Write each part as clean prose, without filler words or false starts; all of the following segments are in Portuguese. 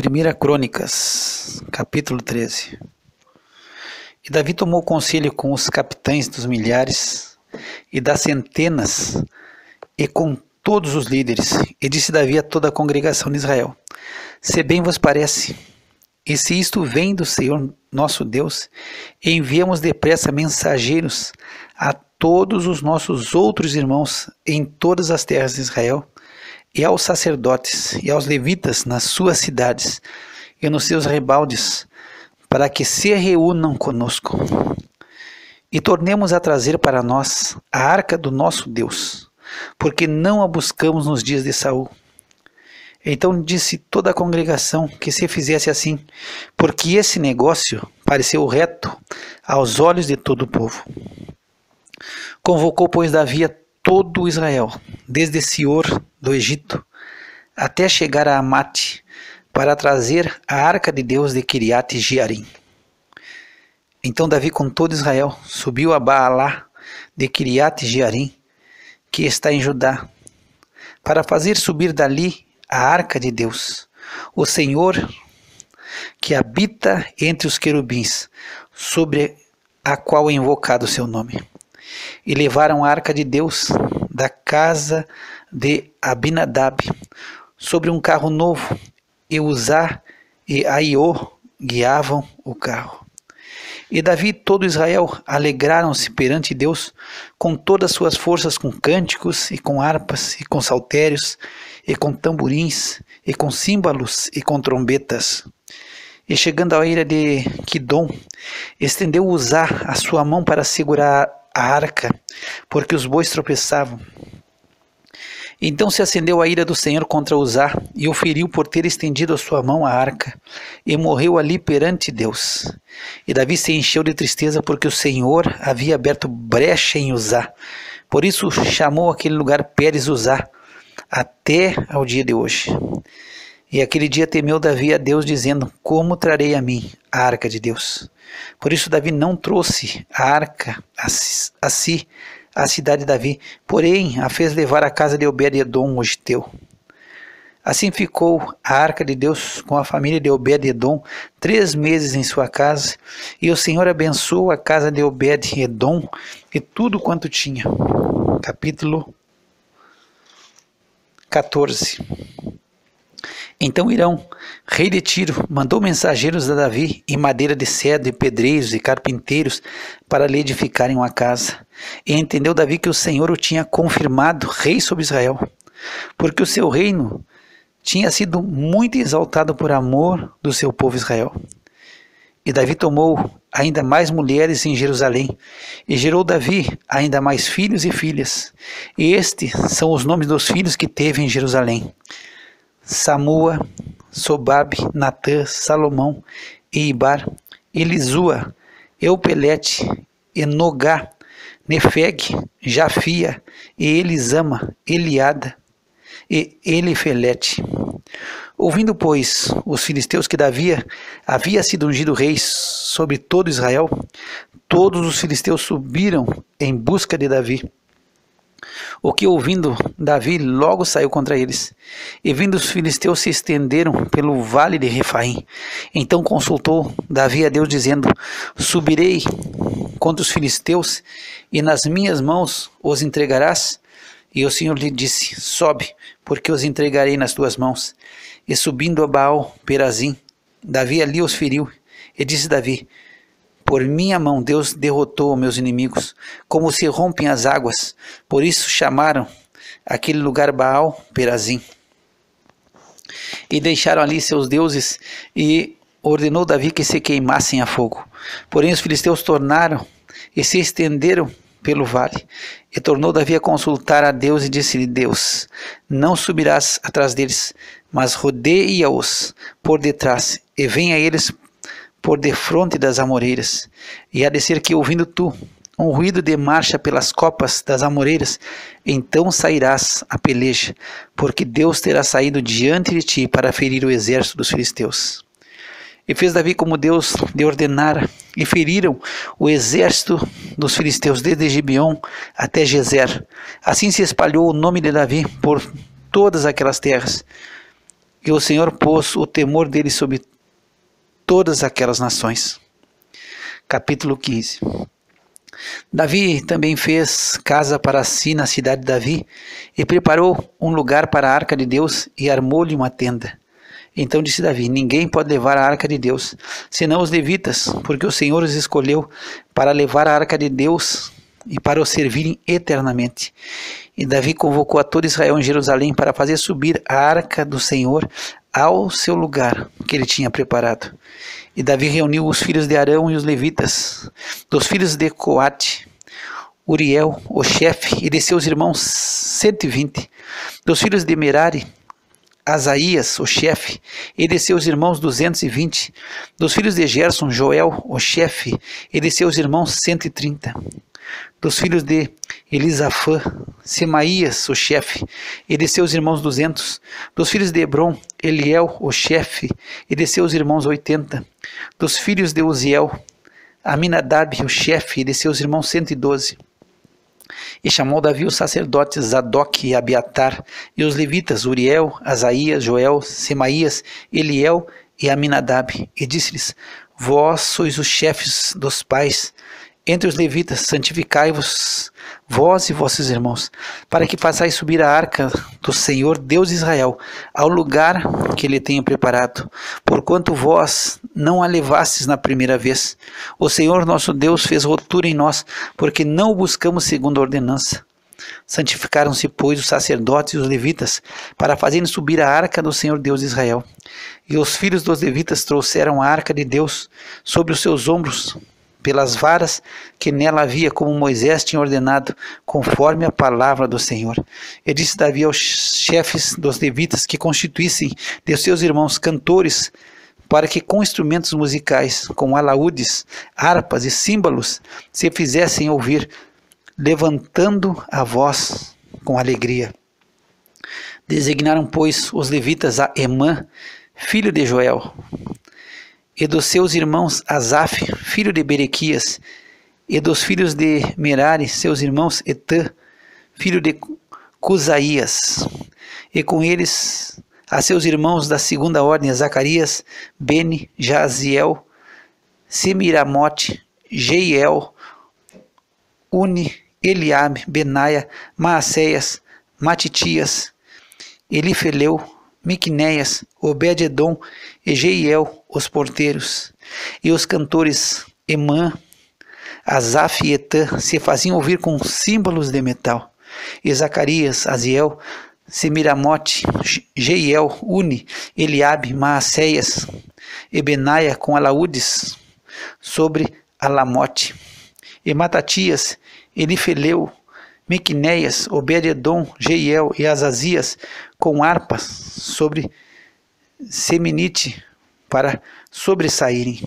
1 Crônicas, capítulo 13. E Davi tomou conselho com os capitães dos milhares e das centenas e com todos os líderes. E disse Davi a toda a congregação de Israel: Se bem vos parece, e se isto vem do Senhor nosso Deus, enviamos depressa mensageiros a todos os nossos outros irmãos em todas as terras de Israel, e aos sacerdotes e aos levitas nas suas cidades e nos seus rebaldes, para que se reúnam conosco. E tornemos a trazer para nós a arca do nosso Deus, porque não a buscamos nos dias de Saul. Então disse toda a congregação que se fizesse assim, porque esse negócio pareceu reto aos olhos de todo o povo. Convocou, pois, Davi a todo Israel, desde Sior do Egito até chegar a Amate, para trazer a arca de Deus de Kiriat Jearim. Então Davi, com todo Israel, subiu a Baalá de Kiriat Jearim, que está em Judá, para fazer subir dali a arca de Deus, o Senhor que habita entre os querubins, sobre a qual é invocado o seu nome. E levaram a arca de Deus da casa de Abinadab sobre um carro novo, e Uzá e Aiô guiavam o carro. E Davi e todo Israel alegraram-se perante Deus com todas as suas forças, com cânticos, e com harpas, e com saltérios, e com tamborins, e com símbolos, e com trombetas. E chegando à ilha de Quidom, estendeu Uzá a sua mão para segurar a arca, porque os bois tropeçavam. Então se acendeu a ira do Senhor contra Uzá, e o feriu por ter estendido a sua mão à arca, e morreu ali perante Deus. E Davi se encheu de tristeza, porque o Senhor havia aberto brecha em Uzá. Por isso chamou aquele lugar Pérez Uzá, até ao dia de hoje. E aquele dia temeu Davi a Deus, dizendo: Como trarei a mim a arca de Deus? Por isso Davi não trouxe a arca a si, a cidade de Davi, porém a fez levar à casa de Obed-edom, o giteu. Assim ficou a arca de Deus com a família de Obed-edom 3 meses em sua casa, e o Senhor abençoou a casa de Obed-edom e tudo quanto tinha. Capítulo 14. Então Irão, rei de Tiro, mandou mensageiros a Davi em madeira de cedro, e pedreiros e carpinteiros para lhe edificarem uma casa. E entendeu Davi que o Senhor o tinha confirmado rei sobre Israel, porque o seu reino tinha sido muito exaltado por amor do seu povo Israel. E Davi tomou ainda mais mulheres em Jerusalém, e gerou Davi ainda mais filhos e filhas. E estes são os nomes dos filhos que teve em Jerusalém: Samua, Sobabe, Natã, Salomão, e Ibar, Elisua, Eupelete, Enogá, Nefeg, Jafia, e Elisama, Eliada, e Elifelete. Ouvindo, pois, os filisteus que Davi havia sido ungido rei sobre todo Israel, todos os filisteus subiram em busca de Davi. O que, ouvindo Davi, logo saiu contra eles. E vindo os filisteus, se estenderam pelo vale de Refaim. Então consultou Davi a Deus, dizendo: Subirei contra os filisteus, e nas minhas mãos os entregarás? E o Senhor lhe disse: Sobe, porque os entregarei nas tuas mãos. E subindo a Baal Perazim, Davi ali os feriu. E disse Davi: Por minha mão Deus derrotou meus inimigos, como se rompem as águas. Por isso chamaram aquele lugar Baal Perazim. E deixaram ali seus deuses, e ordenou Davi que se queimassem a fogo. Porém os filisteus tornaram e se estenderam pelo vale. E tornou Davi a consultar a Deus, e disse-lhe Deus: Não subirás atrás deles, mas rodeia-os por detrás, e venha a eles por defronte das amoreiras. E há de ser que, ouvindo tu um ruído de marcha pelas copas das amoreiras, então sairás a peleja, porque Deus terá saído diante de ti para ferir o exército dos filisteus. E fez Davi como Deus lhe ordenara, e feriram o exército dos filisteus desde Gibeon até Gezer. Assim se espalhou o nome de Davi por todas aquelas terras. e o Senhor pôs o temor dele sobre todas aquelas nações. Capítulo 15. Davi também fez casa para si na cidade de Davi, e preparou um lugar para a arca de Deus, e armou-lhe uma tenda. Então disse Davi: ninguém pode levar a arca de Deus, senão os levitas, porque o Senhor os escolheu para levar a arca de Deus e para o servirem eternamente. E Davi convocou a todo Israel em Jerusalém para fazer subir a arca do Senhor ao seu lugar que ele tinha preparado. E Davi reuniu os filhos de Arão e os levitas, dos filhos de Coate, Uriel, o chefe, e de seus irmãos 120, dos filhos de Merari, Asaías, o chefe, e de seus irmãos 220, dos filhos de Gerson, Joel, o chefe, e de seus irmãos 130, dos filhos de Elisafã, Semaías, o chefe, e de seus irmãos 200, dos filhos de Hebron, Eliel, o chefe, e de seus irmãos 80, dos filhos de Uziel, Aminadab, o chefe, e de seus irmãos 112. E chamou Davi os sacerdotes Zadok e Abiatar, e os levitas Uriel, Asaías, Joel, Semaías, Eliel e Aminadab, e disse-lhes: vós sois os chefes dos pais. Entre os levitas, santificai-vos, vós e vossos irmãos, para que façais subir a arca do Senhor Deus de Israel, ao lugar que ele tenha preparado, porquanto vós não a levastes na primeira vez. O Senhor nosso Deus fez ruptura em nós, porque não o buscamos segundo a ordenança. Santificaram-se, pois, os sacerdotes e os levitas, para fazerem subir a arca do Senhor Deus de Israel. E os filhos dos levitas trouxeram a arca de Deus sobre os seus ombros, pelas varas que nela havia, como Moisés tinha ordenado, conforme a palavra do Senhor. E disse Davi aos chefes dos levitas que constituíssem de seus irmãos cantores, para que com instrumentos musicais, com alaúdes, harpas e símbolos, se fizessem ouvir, levantando a voz com alegria. Designaram, pois, os levitas a Emã, filho de Joel, e dos seus irmãos Asaf, filho de Berequias, e dos filhos de Merari, seus irmãos Etã, filho de Cusaías, e com eles a seus irmãos da segunda ordem, Zacarias, Beni, Jaziel, Semiramote, Jeiel, Uni, Eliabe, Benaia, Maacéias, Matitias, Elifeleu, Miqunéias, Obed-edom e Jeiel, os porteiros, e os cantores Emã, Asaf e Etã se faziam ouvir com símbolos de metal. E Zacarias, Aziel, Semiramote, Jeiel, Uni, Eliabe, Maacéias e Benaia com alaúdes sobre Alamote. E Matatias, Elifeleu, Miqunéias, Obed-edom, Jeiel e Azazias com harpas sobre Seminite para sobressaírem.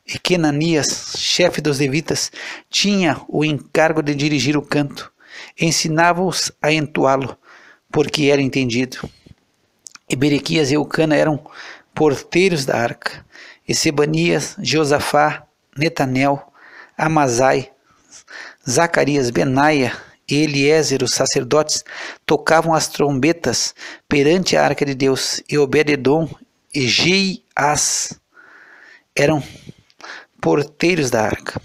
E Kenanias, chefe dos levitas, tinha o encargo de dirigir o canto. Ensinava-os a entoá-lo, porque era entendido. E Berequias e Eucana eram porteiros da arca. E Sebanias, Josafá, Netanel, Amazai, Zacarias, Benaia e Eliezer, os sacerdotes, tocavam as trombetas perante a arca de Deus, e Obed-edom e Jeias eram porteiros da arca.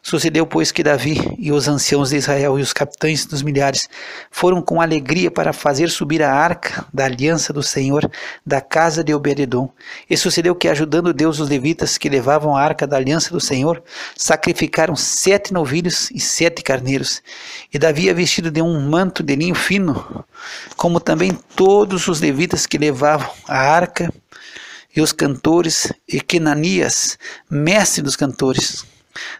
Sucedeu, pois, que Davi e os anciãos de Israel e os capitães dos milhares foram com alegria para fazer subir a arca da aliança do Senhor da casa de Obed-edom. E sucedeu que, ajudando Deus os levitas que levavam a arca da aliança do Senhor, sacrificaram 7 novilhos e 7 carneiros. E Davi é vestido de um manto de linho fino, como também todos os levitas que levavam a arca, e os cantores, e Kenanias, mestre dos cantores.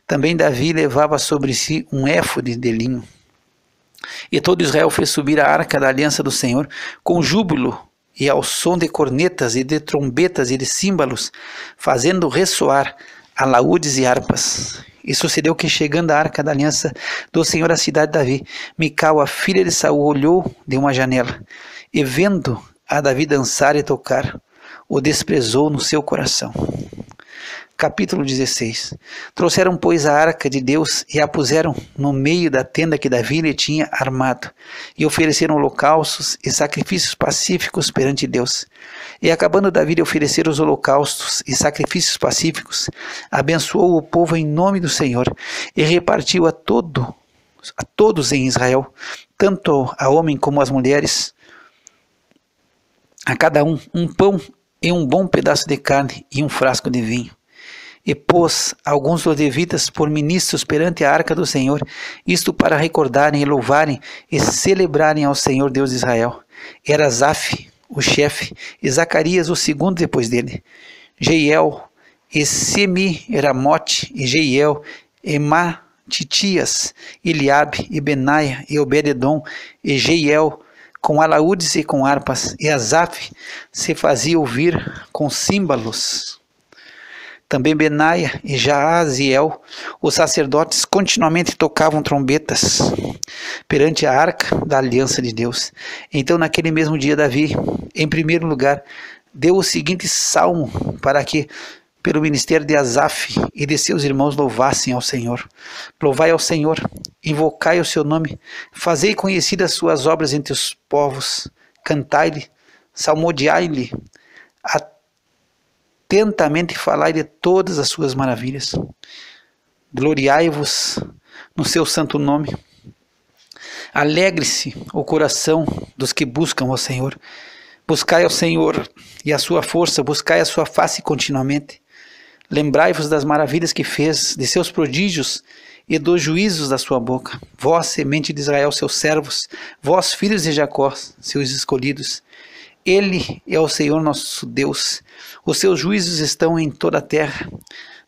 Também Davi levava sobre si um éfode de linho. E todo Israel fez subir a arca da aliança do Senhor com júbilo e ao som de cornetas e de trombetas e de símbolos, fazendo ressoar alaúdes e harpas. E sucedeu que, chegando a arca da aliança do Senhor à cidade de Davi, Mical, a filha de Saul, olhou de uma janela, e vendo a Davi dançar e tocar, o desprezou no seu coração. Capítulo 16. Trouxeram, pois, a arca de Deus e a puseram no meio da tenda que Davi lhe tinha armado, e ofereceram holocaustos e sacrifícios pacíficos perante Deus. E acabando Davi de oferecer os holocaustos e sacrifícios pacíficos, abençoou o povo em nome do Senhor, e repartiu a todos em Israel, tanto a homem como as mulheres, a cada um pão e um bom pedaço de carne e um frasco de vinho. E pôs alguns dos levitas por ministros perante a arca do Senhor, isto para recordarem e louvarem e celebrarem ao Senhor Deus de Israel. Era Asaf, o chefe, e Zacarias, o segundo depois dele, Jeiel, e Semiramote, e Jeiel, e Matitias, Eliabe, e Benaia, e Obed-edom, e Jeiel, com alaúdes e com harpas, e Asaf se fazia ouvir com símbolos. Também Benaia e Jaaziel, os sacerdotes, continuamente tocavam trombetas perante a arca da aliança de Deus. Então, naquele mesmo dia, Davi, em primeiro lugar, deu o seguinte salmo para que, pelo ministério de Asaf e de seus irmãos, louvassem ao Senhor. Louvai ao Senhor, invocai o seu nome, fazei conhecidas suas obras entre os povos, cantai-lhe, salmodiai-lhe, atentamente falai de todas as suas maravilhas. Gloriai-vos no seu santo nome. Alegre-se o coração dos que buscam ao Senhor. Buscai ao Senhor e a sua força, buscai a sua face continuamente. Lembrai-vos das maravilhas que fez, de seus prodígios e dos juízos da sua boca. Vós, semente de Israel, seus servos, vós, filhos de Jacó, seus escolhidos. Ele é o Senhor nosso Deus. Os seus juízos estão em toda a terra.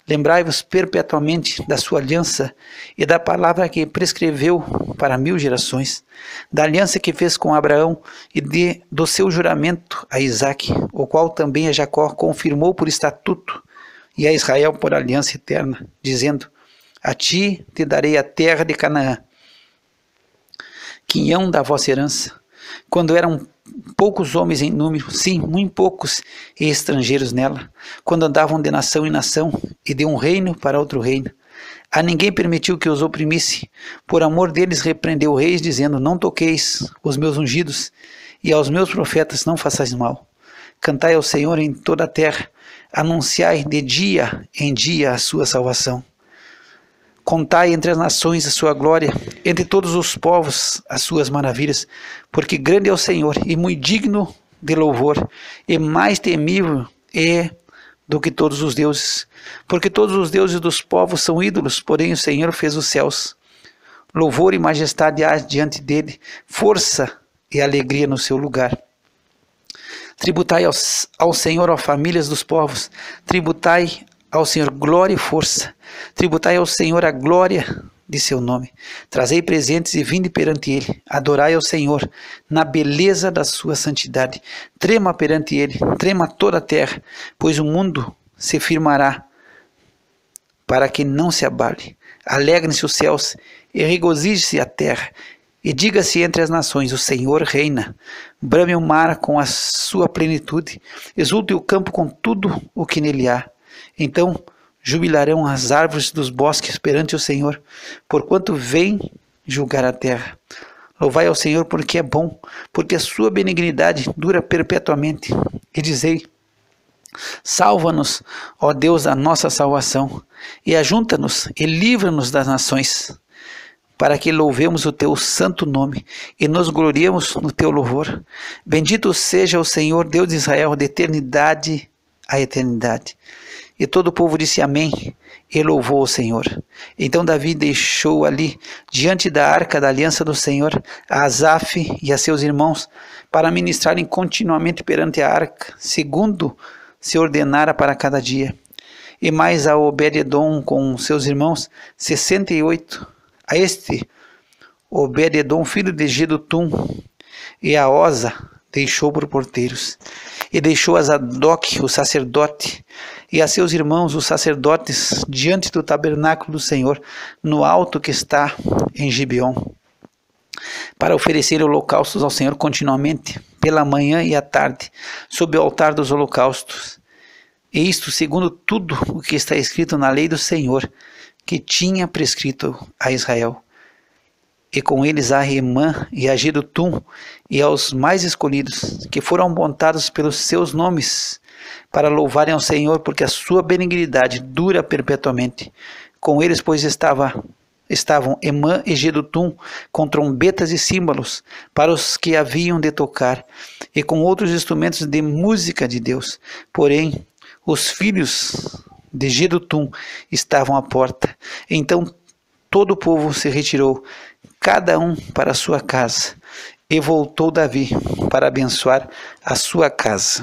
Lembrai-vos perpetuamente da sua aliança e da palavra que prescreveu para 1000 gerações, da aliança que fez com Abraão e do seu juramento a Isaque, o qual também a Jacó confirmou por estatuto e a Israel por aliança eterna, dizendo: a ti te darei a terra de Canaã, quinhão da vossa herança, quando eram poucos homens em número, sim, muito poucos, e estrangeiros nela, quando andavam de nação em nação, e de um reino para outro reino. A ninguém permitiu que os oprimisse, por amor deles repreendeu reis, dizendo: não toqueis os meus ungidos, e aos meus profetas não façais mal. Cantai ao Senhor em toda a terra, anunciai de dia em dia a sua salvação. Contai entre as nações a sua glória, entre todos os povos as suas maravilhas, porque grande é o Senhor e muito digno de louvor, e mais temível é do que todos os deuses, porque todos os deuses dos povos são ídolos, porém o Senhor fez os céus. Louvor e majestade há diante dele, força e alegria no seu lugar. Tributai ao Senhor, ó famílias dos povos, tributai ao Senhor glória e força, tributai ao Senhor a glória de seu nome. Trazei presentes e vinde perante ele, adorai ao Senhor na beleza da sua santidade. Trema perante ele, trema toda a terra, pois o mundo se firmará para que não se abale. Alegrem-se os céus e regozije-se a terra, e diga-se entre as nações: o Senhor reina. Brame o mar com a sua plenitude, exulte o campo com tudo o que nele há. Então jubilarão as árvores dos bosques perante o Senhor, porquanto vem julgar a terra. Louvai ao Senhor porque é bom, porque a sua benignidade dura perpetuamente. E dizei: salva-nos, ó Deus da nossa salvação, e ajunta-nos e livra-nos das nações, para que louvemos o teu santo nome e nos gloriemos no teu louvor. Bendito seja o Senhor Deus de Israel, de eternidade a eternidade. E todo o povo disse amém, e louvou o Senhor. Então Davi deixou ali, diante da arca da aliança do Senhor, a Asaf e a seus irmãos, para ministrarem continuamente perante a arca, segundo se ordenara para cada dia. E mais a Obed-edom com seus irmãos, 68. A este Obed-edom, filho de Jedutum, e a Osa deixou por porteiros. E deixou a Zadok, o sacerdote, e a seus irmãos, os sacerdotes, diante do tabernáculo do Senhor, no alto que está em Gibeon, para oferecer holocaustos ao Senhor continuamente, pela manhã e à tarde, sob o altar dos holocaustos. e isto segundo tudo o que está escrito na lei do Senhor, que tinha prescrito a Israel. E com eles a Emã e a Jedutum, e aos mais escolhidos, que foram apontados pelos seus nomes, para louvarem ao Senhor, porque a sua benignidade dura perpetuamente. Com eles, pois, estavam Emã e Jedutum, com trombetas e símbolos, para os que haviam de tocar, e com outros instrumentos de música de Deus. Porém, os filhos de Jedutum estavam à porta. Então todo o povo se retirou, cada um para a sua casa, e voltou Davi para abençoar a sua casa.